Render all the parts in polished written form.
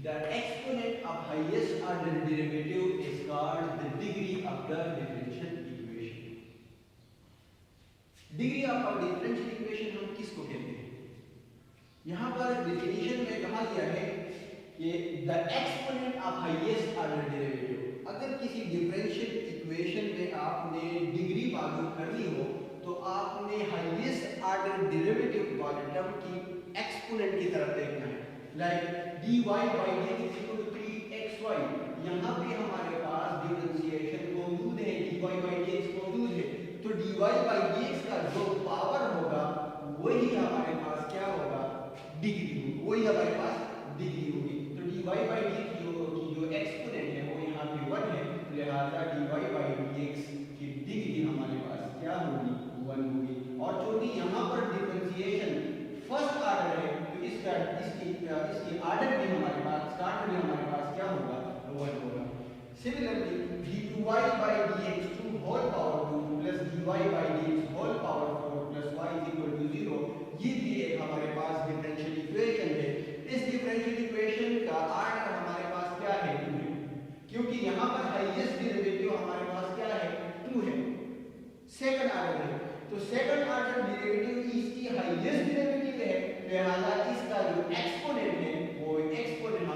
The exponent of highest order derivative is called the degree of the differential equation. Degree of a differential equation हम किसको कहते हैं? यहाँ पर definition में कहा गया है कि the exponent of highest order derivative. अगर किसी differential equation में आपने डिग्री मालूम करनी हो तो आपने हाईएस्ट ऑर्डर डेरिवेटिव वाले टर्म की एक्सपोनेंट की तरफ देखना है. Like dy by dx is equal to 3xy. यहाँ पे हमारे पास डिफरेंशिएशन मौजूद है, dy by dx मौजूद है, तो dy by dx का जो पावर होगा वही हमारे पास क्या होगा? डिग्री होगी, वही हमारे पास डिग्री होगी. तो dy by dx की जो एक्सपोनेंट है वो यहाँ पे 1 है, लिहाजा dy by dx की डिग्री हमारे पास क्या होगी? 1 होगी. और चूंकि यहाँ पर डिफरेंशिएशन फर्स्ट ऑर्डर है तो इसकी ऑर्डर भी हमारे पास स्टार्ट में हमारे पास क्या होगा? 1 होगा. Similarly dy by dx to whole power 2 plus dy by dx whole power 4 plus y is equal to 0, ये भी एक हमारे पास डिफरेंशियल इक्वेशन है. इस डिफरेंशियल इक्वेशन का ऑर्डर हमारे पास क्या है? 2 है, क्योंकि यहाँ पर हाईएस्ट डेरिवेटिव हमारे पास क्या है? 2 है, सेकंड ऑर्डर है. तो सेकंड ऑर्डर डेरिवेटिव इसकी हाईएस्ट डेरिवेटिव है, लिहाजा इसका जो एक्सपोनेंट है वो एक्सपोनेंट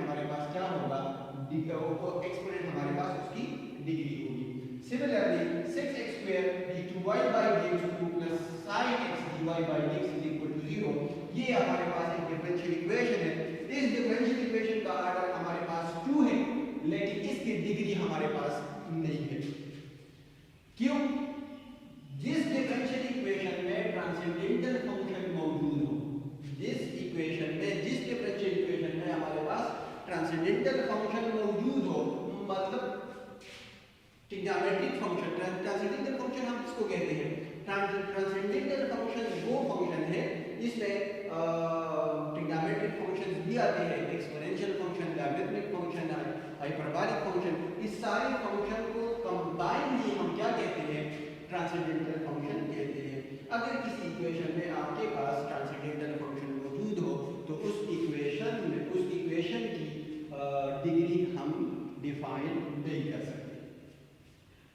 हमारे पास क्या होगा? वो एक्सपोनेंट हमारे पास उसकी डिग्री होगी. Similarly 6x² d2y by dx2 plus sin x dy by dx is equal to 0, ये हमारे पास एक डिफरेंशियल इक्वेशन है. इस डिफरेंशियल इक्वेशन का ऑर्डर हमारे पास 2 है, लेकिन इसकी डिग्री हमारे पास नहीं है. क्यों? जिस डिफरेंशियल इक्वेशन में ट्रांसेंडेंटल फंक्शन मौजूद हो, जिस डिफरेंशियल इक्वेशन में हमारे पास ट्रांसेंडेंटल फंक्शन मौजूद हो, मतलब ट्रिग्नोमेट्रिक फंक्शन. ट्रांसेंडेंटल फंक्शन हम किसको कहते हैं? ट्रांसेंडेंटल फंक्शन वो फंक्शन है जिसमें ट्रिग्नोमेट्रिक फंक्शंस भी आते हैं, exponential function, logarithmic function, hyperbolic function. इस सारे फंक्शन को कंबाइन ही हम क्या कहते हैं? ट्रांसेंडेंटल फंक्शन कहते हैं. अगर किसी इक्वेशन में आपके पास ट्रांसेंडेंटल फंक्शन मौजूद हो तो उस इक्वेशन की डिग्री हम डिफाइन नहीं कर सकते.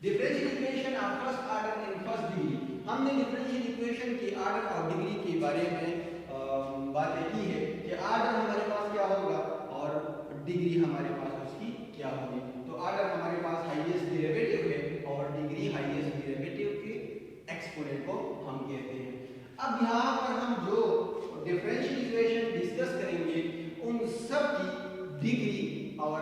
Differential equation of first order in first degree. हमने डिफरेंशियल इक्वेशन की ऑर्डर और डिग्री के बारे में बातें की है कि ऑर्डर हमारे पास क्या होगा और डिग्री हमारे पास उसकी क्या होगी. तो ऑर्डर हमारे पास हाईएस्ट डेरिवेटिव है और डिग्री हाईएस्ट डेरिवेटिव के एक्सपोनेंट को हम कहते हैं. अब यहाँ पर हम जो डिफरेंशियल इक्वेशन डिस्कस करेंगे उन सब की डिग्री और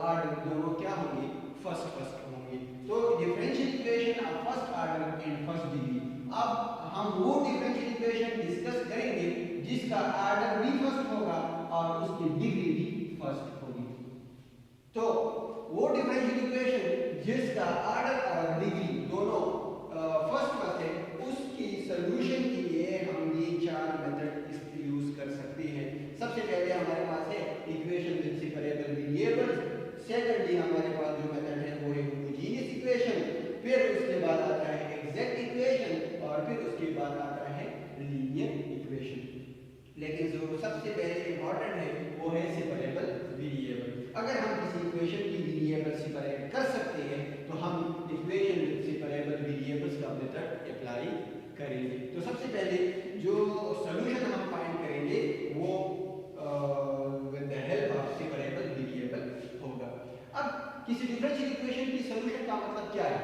ऑर्डर दोनों क्या होंगे? फर्स्ट होंगे. तो differential equation of first order in first degree. अब हम वो डिफरेंशियल इक्वेशन डिस्कस करेंगे जिसका ऑर्डर भी फर्स्ट होगा और उसकी डिग्री भी फर्स्ट होगी. तो वो डिफरेंशियल इक्वेशन जिसका ऑर्डर और डिग्री दोनों फर्स्ट है, उसकी सॉल्यूशन के लिए हम ये 4 मेथड यूज कर सकते हैं. सबसे पहले हमारे पास है equation with separable variables. Secondly हमारे पास जो मेथड है वो है होमोजेनियस इक्वेशन. फिर उसके बाद आता है एग्जैक्ट इक्वेशन और फिर उसके बाद आता है लीनियर इक्वेशन. लेकिन जो सबसे पहले इंपॉर्टेंट है वो है सेपरेबल वेरिएबल. अगर हम किसी इक्वेशन की वेरिएबल सेपरेट कर सकते हैं तो हम इक्वेशन विद सेपरेबल वेरिएबल्स का मेथड अप्लाई करेंगे. तो सबसे पहले जो सॉल्यूशन हम फाइंड करेंगे वो with the help of separable variable होगा. अब किसी डिफरेंशियल इक्वेशन की सॉल्यूशन का मतलब क्या है?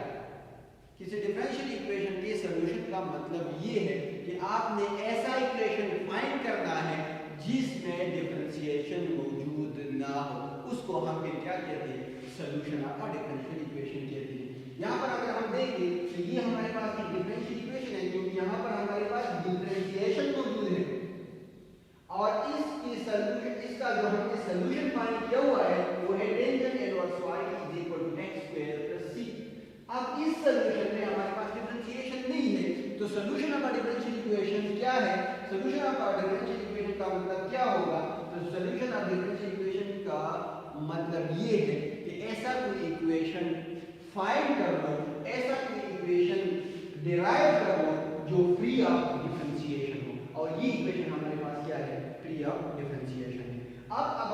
किसी डिफरेंशियल इक्वेशन के सॉल्यूशन का मतलब ये है कि आपने ऐसा इक्वेशन फाइंड करना है जिसमें डिफरेंशिएशन मौजूद ना हो. उसको हम फिर क्या कहते हैं? Solution of a differential equation कहते हैं. यहाँ पर अगर हम देखें तो ये हमारे पास एक डिफरेंशियल इक्वेशन है क्योंकि यहाँ पर हमारे पास डिफरेंशिएशन मौजूद है और इसका जो हमने सॉल्यूशन फाइंड किया हुआ है वो है tangent inverse y is equal to x² + c. अब इस सॉल्यूशन में हमारे पास डिफरेंशिएशन नहीं है तो solution of a differential equation क्या है? Solution of a differential equation का मतलब क्या होगा? तो सॉल्यूशन ऑफ डिफरेंशियल इक्वेशन का मतलब ये है कि ऐसा कोई इक्वेशन फाइंड कर लो, ऐसा कोई इक्वेशन डिराइव कर लो जो फ्री ऑफ डिफरेंशिएशन हो. और ये इक्वेशन हमारे पास क्या है? फ्री ऑफ डिफरेंशिएशन है. अब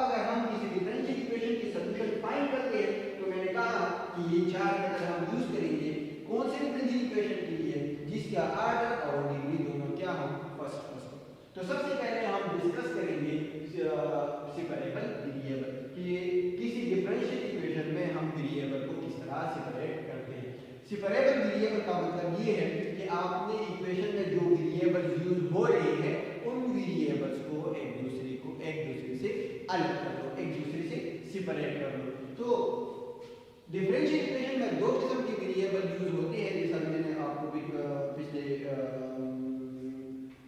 अगर हम किसी डिफरेंशियल इक्वेशन की सॉल्यूशन फाइंड करते हैं तो मैंने कहा कि ये चार मेथड हम यूज करेंगे कौन से डिफरेंशियल इक्वेशन के लिए जिसका ऑर्डर और डिग्री दोनों क्या हो फर्स्ट। तो सबसे पहले हम डिस्कस करेंगे सेपरेबल वेरिएबल कि किसी डिफरेंशियल इक्वेशन में हम वेरिएबल को किस तरह सेपरेट करते हैं। सेपरेबल वेरिएबल का मतलब ये है कि आपने इक्वेशन में जो वेरिएबल्स यूज हो रहे हैं उन वेरिएबल्स को एक दूसरे से अलग कर दो, एक दूसरे से सेपरेट कर दो। तो डिफरेंशियल इक्वेशन में दो किस्म के वेरिएबल यूज होते हैं, जैसा मैंने आपको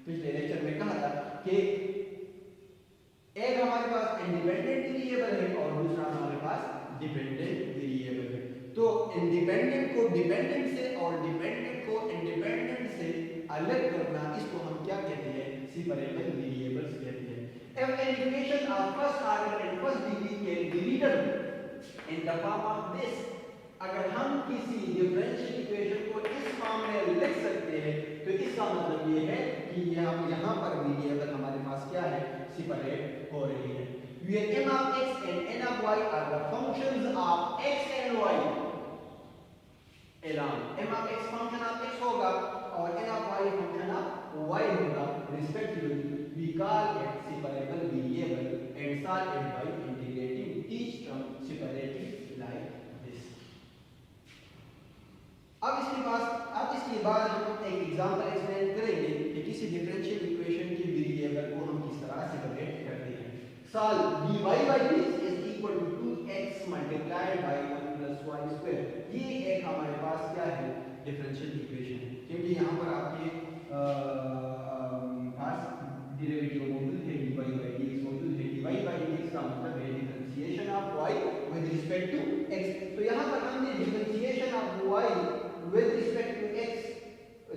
पिछले लेक्चर में कहा था कि एक हमारे पास इंडिपेंडेंट वेरिएबल है और दूसरा हमारे पास डिपेंडेंट वेरिएबल है। तो इंडिपेंडेंट को डिपेंडेंट से और डिपेंडेंट को इंडिपेंडेंट से अलग करना, इसको हम क्या कहते हैं, सेपरेबल वेरिएबल्स कहते हैं। If an equation of first order and first degree can be written in the form of this, अगर हम किसी डिफरेंशियल इक्वेशन को इस फॉर्म में लिख सकते हैं तो इसका मतलब ये है कि हम यहाँ पर वेरिएबल हमारे पास क्या है, सेपरेट हो रही है। Where m of x and n of y are the functions of x and y along, m of x function of x होगा और n of y function of y होगा respectively, we call it separable variable and solve it by integrating each term separately like this। अब इसके बाद हम एक example explain करेंगे कि किसी डिफरेंशियल इक्वेशन की वेरिएबल को हम किस तरह सेपरेट करते हैं। Solve dy by this is equal to 2x multiplied by 1 plus y square। ये एक हमारे पास क्या है, डिफरेंशियल इक्वेशन है, क्योंकि यहाँ पर आपके पास डेरिवेटिव मौजूद है, dy by dx मौजूद है। dy by dx का मतलब है differentiation of y with respect to x। तो यहाँ पर हमने differentiation of y with respect to x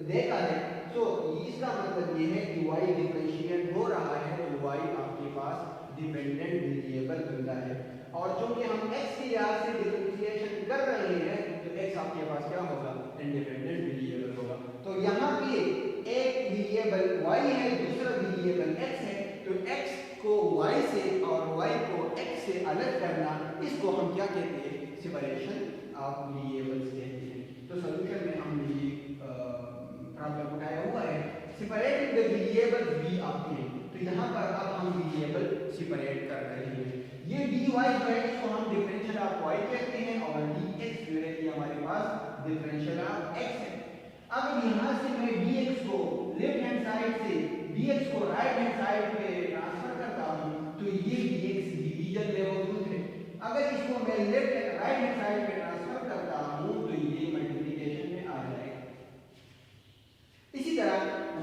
देखा है, तो इसका मतलब ये है कि y डिफरेंशिएट हो रहा है तो y आपके पास डिपेंडेंट वेरिएबल बनता है, और चूंकि हम x की लिहाज से डिफरेंशिएशन कर रहे हैं तो x आपके पास क्या होगा, इंडिपेंडेंट वेरिएबल होगा। तो यहाँ पे एक वेरिएबल y है, दूसरा वेरिएबल x है, तो x को y से और y को x से अलग करना, इसको हम क्या कहते हैं, सेपरेशन ऑफ वेरिएबल्स कहते हैं। तो सॉल्यूशन में हमने ये प्रॉब्लम उठाया हुआ है, separating the variable v of a। तो यहाँ पर अब हम वेरिएबल सेपरेट कर रहे हैं। ये dy जो है इसको हम डिफरेंशियल ऑफ y कहते हैं और dx जो है ये हमारे पास डिफरेंशियल ऑफ x है। अब यहाँ से मैं dx को लेफ्ट हैंड साइड से dx को राइट हैंड साइड पे ट्रांसफर करता हूँ तो ये dx डिवीजन में मौजूद है। अगर इसको मैं लेफ्ट राइट हैंड साइड पे ट्रांसफर करता हूँ तो ये मल्टीप्लिकेशन में आ जाएगा। इसी तरह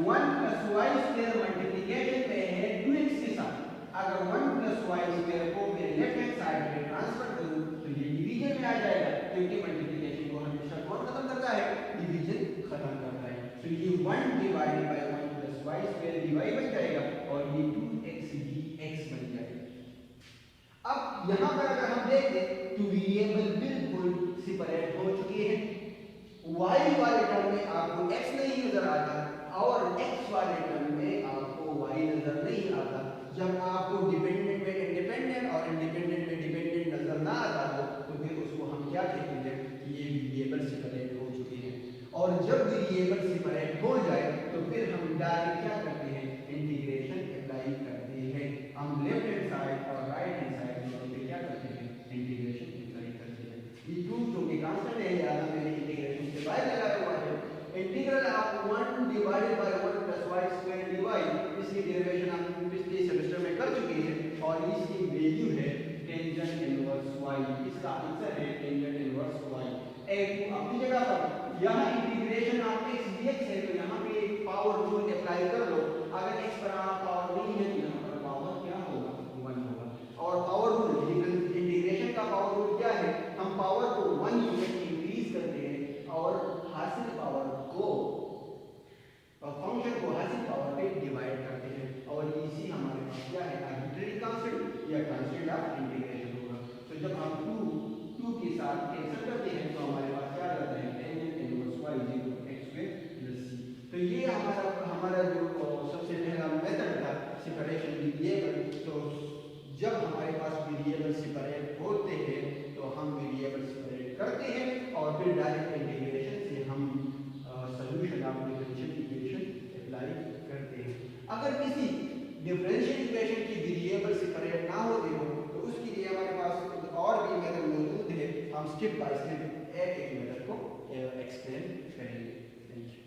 1 plus y square मल्टीप्लिकेशन में है 2x के साथ, अगर 1 plus y square को मैं लेफ्ट हैंड साइड पे ट्रांसफर करूं तो ये डिवीजन में आ जाएगा, क्योंकि मल्टीप्लिकेशन को हमेशा कौन खत्म करता है, डिवीजन खत्म करता है। तो ये 1 divided by 1 plus y square dy बन जाएगा और ये 2x dx बन जाएगा। अब यहाँ पर अगर हम देखें तो वेरिएबल बिल्कुल सेपरेट हो चुके हैं। y वाले टर्म में आपको x नहीं नजर आता और x वाले टर्म में आपको y नजर नहीं आता। जब आपको डिपेंडेंट में इंडिपेंडेंट और इंडिपेंडेंट में डिपेंडेंट नजर ना आता हो तो फिर उसको हम क्या कहते हैं कि ये वेरिएबल सेपरेट हो चुके हैं। और जब वेरिएबल सेपरेट हो जाए तो फिर हम डायरेक्ट क्या करते हैं, इंटीग्रेशन अप्लाई करते हैं। हम लेफ्ट हैंड साइड और राइट हैंड साइड दोनों पे क्या करते हैं, इंटीग्रेशन अप्लाई करते हैं। ये टू जो कि कांस्टेंट है, याद मैंने इंटीग्रेशन से बाहर लगाया हुआ है। Integral of 1 divided by 1 plus y square dy, इसकी डेरिवेशन हम पिछले सेमेस्टर में कर चुके हैं और इसकी वैल्यू है टेंजेंट इनवर्स y। इसका आंसर है टेंजेंट इनवर्स y। एक अपनी जगह पर यहाँ इंटीग्रेशन ऑफ x dx है तो यहाँ पे एक पावर रूल अप्लाई कर लो। अगर x पर पावर नहीं है तो यहाँ पर पावर क्या होगा, 1 होगा। और पावर रूल, इंटीग्रेशन का पावर रूल क्या है, हम पावर को 1 यूनिट इंक्रीज करते हैं और हासिल पावर को फंक्शन को हासिल पावर पे डिवाइड करते हैं, और इसी हमारे पास क्या है, आर्बिट्रेरी कांस्टेंट या कांस्टेंट ऑफ इंटीग्रेशन होगा। तो जब हम 2 के साथ कैंसिल करते हैं तो हमारे पास क्या आ जाता है, tangent inverse y x square plus c। तो ये हमारा जो सबसे पहला मेथड था सेपरेशन वेरिएबल। तो जब हमारे पास वेरिएबल सेपरेट होते हैं तो हम वेरिएबल सेपरेट करते हैं और फिर डायरेक्ट इंटीग्रेशन से हम solution of differential equation apply करते हैं। अगर किसी डिफरेंशियल इक्वेशन की वेरिएबल सेपरेट ना होते हो तो उसके लिए हमारे पास और भी मेथड मौजूद है, हम स्टेप बाय स्टेप एक एक मेथड को एक्सप्लेन करेंगे। Thank you.